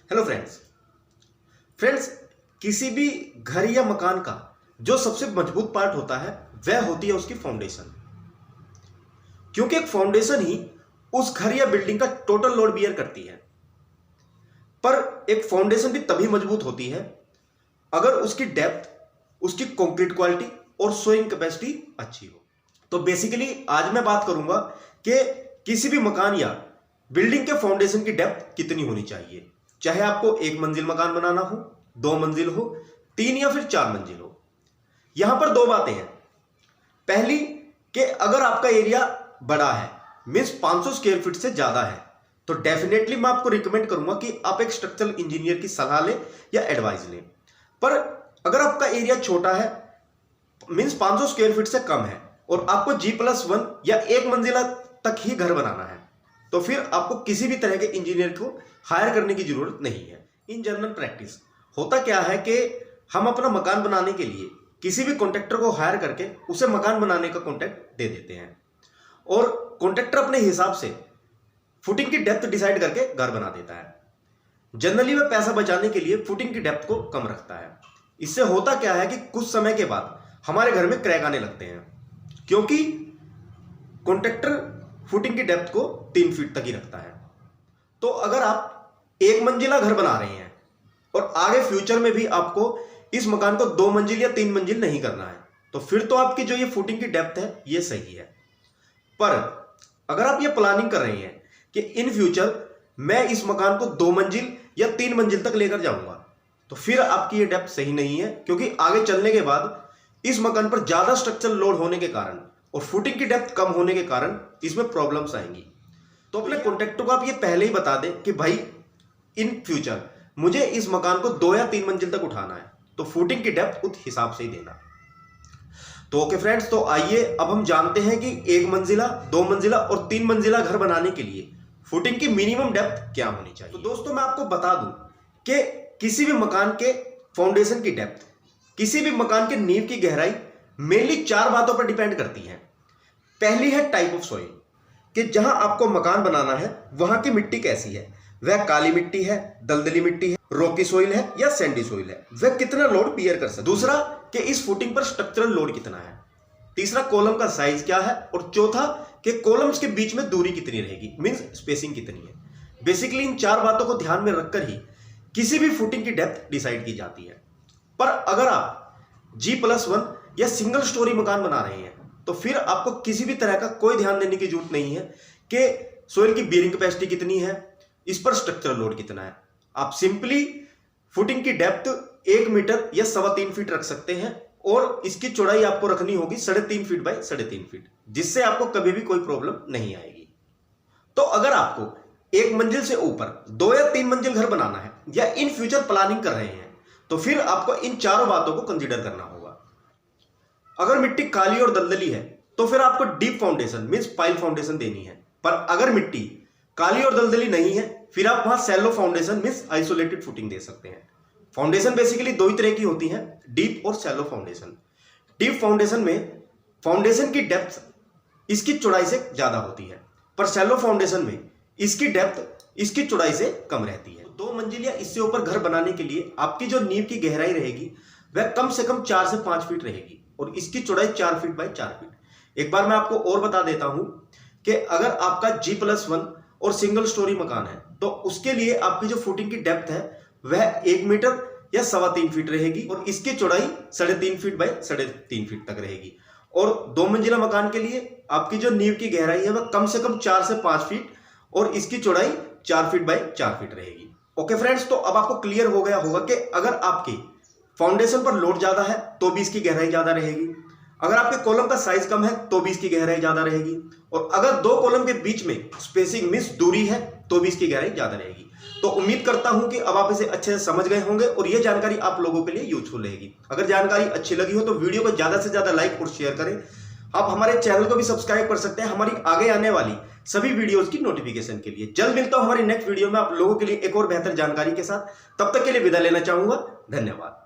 Hello friends, किसी भी घर या मकान का जो सबसे मजबूत पार्ट होता है वह होती है उसकी फाउंडेशन। क्योंकि एक फाउंडेशन ही उस घर या बिल्डिंग का टोटल लोड बियर करती है। पर एक फाउंडेशन भी तभी मजबूत होती है अगर उसकी डेप्थ, उसकी कंक्रीट क्वालिटी और सोइंग कैपेसिटी अच्छी हो। तो बेसिकली आज मैं बात करूंगा कि किसी भी मकान या बिल्डिंग के फाउंडेशन की डेप्थ कितनी होनी चाहिए, चाहे आपको एक मंजिल मकान बनाना हो, 2 मंजिल हो, 3 या फिर 4 मंजिल हो। यहां पर 2 बातें हैं। पहली कि अगर आपका एरिया बड़ा है, मीन्स 500 स्क्वायर फीट से ज्यादा है, तो डेफिनेटली मैं आपको रिकमेंड करूंगा कि आप एक स्ट्रक्चरल इंजीनियर की सलाह लें या एडवाइस लें। पर अगर आपका एरिया छोटा है, मीन्स 500 स्क्वायर फीट से कम है और आपको G+1 या 1 मंजिला तक ही घर बनाना है, तो फिर आपको किसी भी तरह के इंजीनियर को हायर करने की जरूरत नहीं है। इन जनरल प्रैक्टिस होता क्या है कि हम अपना मकान बनाने के लिए किसी भी कॉन्ट्रैक्टर को हायर करके उसे मकान बनाने का कॉन्ट्रैक्ट दे देते हैं और कॉन्ट्रैक्टर अपने हिसाब से फुटिंग की डेप्थ डिसाइड करके घर बना देता है। जनरली वह पैसा बचाने के लिए फुटिंग की डेप्थ को कम रखता है। इससे होता क्या है कि कुछ समय के बाद हमारे घर में क्रैक आने लगते हैं, क्योंकि कॉन्ट्रैक्टर फुटिंग की डेप्थ को 3 फीट तक ही रखता है। तो अगर आप 1 मंजिला घर बना रहे हैं और आगे फ्यूचर में भी आपको इस मकान को 2 मंजिल या 3 मंजिल नहीं करना है, तो फिर तो आपकी जो ये फुटिंग की डेप्थ है ये सही है। पर अगर आप ये प्लानिंग कर रहे हैं कि इन फ्यूचर मैं इस मकान को 2 मंजिल या 3 मंजिल तक लेकर जाऊंगा, तो फिर आपकी ये डेप्थ सही नहीं है, क्योंकि आगे चलने के बाद इस मकान पर ज्यादा स्ट्रक्चरल लोड होने के कारण और फुटिंग की डेप्थ कम होने के कारण इसमें प्रॉब्लम्स आएंगी। तो अपने कॉन्ट्रैक्टर को आप ये पहले ही बता दें कि भाई इन फ्यूचर मुझे इस मकान को 2 या 3 मंजिल तक उठाना है, तो फुटिंग की डेप्थ उस हिसाब से ही देना। तो ओके फ्रेंड्स, तो आइए अब हम जानते हैं कि 1 मंजिला, 2 मंजिला और 3 मंजिला घर बनाने के लिए फुटिंग की मिनिमम डेप्थ क्या होनी चाहिए। तो दोस्तों मैं आपको बता दूं कि किसी भी मकान के फाउंडेशन की डेप्थ, किसी भी मकान के नींव की गहराई मेनली 4 बातों पर डिपेंड करती है। पहली है टाइप ऑफ सॉइल, कि जहां आपको मकान बनाना है वहां की मिट्टी कैसी है, वह काली मिट्टी है, दलदली मिट्टी है, रॉकी सॉइल है या सैंडी सॉइल है, वह कितना लोड बियर कर सकता है। दूसरा कि इस फुटिंग पर स्ट्रक्चरल लोड कितना है। तीसरा कॉलम का साइज क्या है, और चौथा कि कॉलम्स के बीच में दूरी कितनी रहेगी, मींस स्पेसिंग कितनी है। बेसिकली इन 4 बातों को ध्यान में रखकर ही किसी भी फुटिंग की डेप्थ डिसाइड की जाती है। पर अगर आप G+1 या सिंगल स्टोरी मकान बना रहे हैं, तो फिर आपको किसी भी तरह का कोई ध्यान देने की जरूरत नहीं है कि सोइल की बियरिंग कैपेसिटी कितनी है, इस पर स्ट्रक्चरल लोड कितना है। आप सिंपली फुटिंग की डेप्थ 1 मीटर या 3.25 फीट रख सकते हैं और इसकी चौड़ाई आपको रखनी होगी 3.5 फीट बाय 3.5 फीट, जिससे आपको कभी भी कोई प्रॉब्लम नहीं आएगी। तो अगर आपको 1 मंजिल से ऊपर 2 या 3 मंजिल घर बनाना है या इन फ्यूचर प्लानिंग कर रहे हैं, तो फिर आपको इन 4 बातों को कंसीडर करना होगा। अगर मिट्टी काली और दलदली है तो फिर आपको deep foundation means pile foundation देनी है। पर अगर मिट्टी काली और दलदली नहीं है, फिर आप वहां shallow foundation means isolated footing दे सकते हैं। फाउंडेशन बेसिकली 2 ही तरह की होती है, डीप और सैलो फाउंडेशन। डीप फाउंडेशन में फाउंडेशन की डेप्थ इसकी चौड़ाई से ज्यादा होती है, पर सैलो फाउंडेशन में इसकी डेप्थ इसकी चौड़ाई से कम रहती है। 2 मंजिल या इससे ऊपर घर बनाने के लिए आपकी जो नींव की गहराई रहेगी वह कम से कम 4 से 5 फीट रहेगी और इसकी चौड़ाई 4 फीट बाय 4 फीट। एक बार मैं आपको और बता देता हूं कि अगर आपका G+1 और सिंगल स्टोरी मकान है, तो उसके लिए आपकी जो फुटिंग की डेप्थ है वह 1 मीटर या 3.25 फीट रहेगी और इसकी चौड़ाई 3.5 फीट बाय 3.5 फीट तक रहेगी। और 2 मंजिला मकान के लिए आपकी जो नींव की गहराई है वह कम से कम 4 से 5 फीट और इसकी चौड़ाई 4 फीट बाय 4 फीट रहेगी। ओके फ्रेंड्स, तो अब आपको क्लियर हो गया होगा कि अगर आपकी फाउंडेशन पर लोड ज्यादा है तो भी इसकी गहराई ज्यादा रहेगी, अगर आपके कॉलम का साइज कम है तो भी इसकी गहराई ज्यादा रहेगी, और अगर 2 कॉलम के बीच में स्पेसिंग मींस दूरी है तो भी इसकी गहराई ज्यादा रहेगी। तो उम्मीद करता हूं कि अब आप इसे अच्छे से समझ गए होंगे और यह जानकारी आप लोगों के लिए यूजफुल रहेगी। अगर जानकारी अच्छी लगी हो तो वीडियो को ज्यादा से ज्यादा लाइक और शेयर करें। आप हमारे चैनल को भी सब्सक्राइब कर सकते हैं हमारी आगे आने वाली सभी वीडियोस की नोटिफिकेशन के लिए। जल्द मिलता हूं हमारी नेक्स्ट वीडियो में आप लोगों के लिए एक और बेहतर जानकारी के साथ। तब तक के लिए विदा लेना चाहूंगा। धन्यवाद।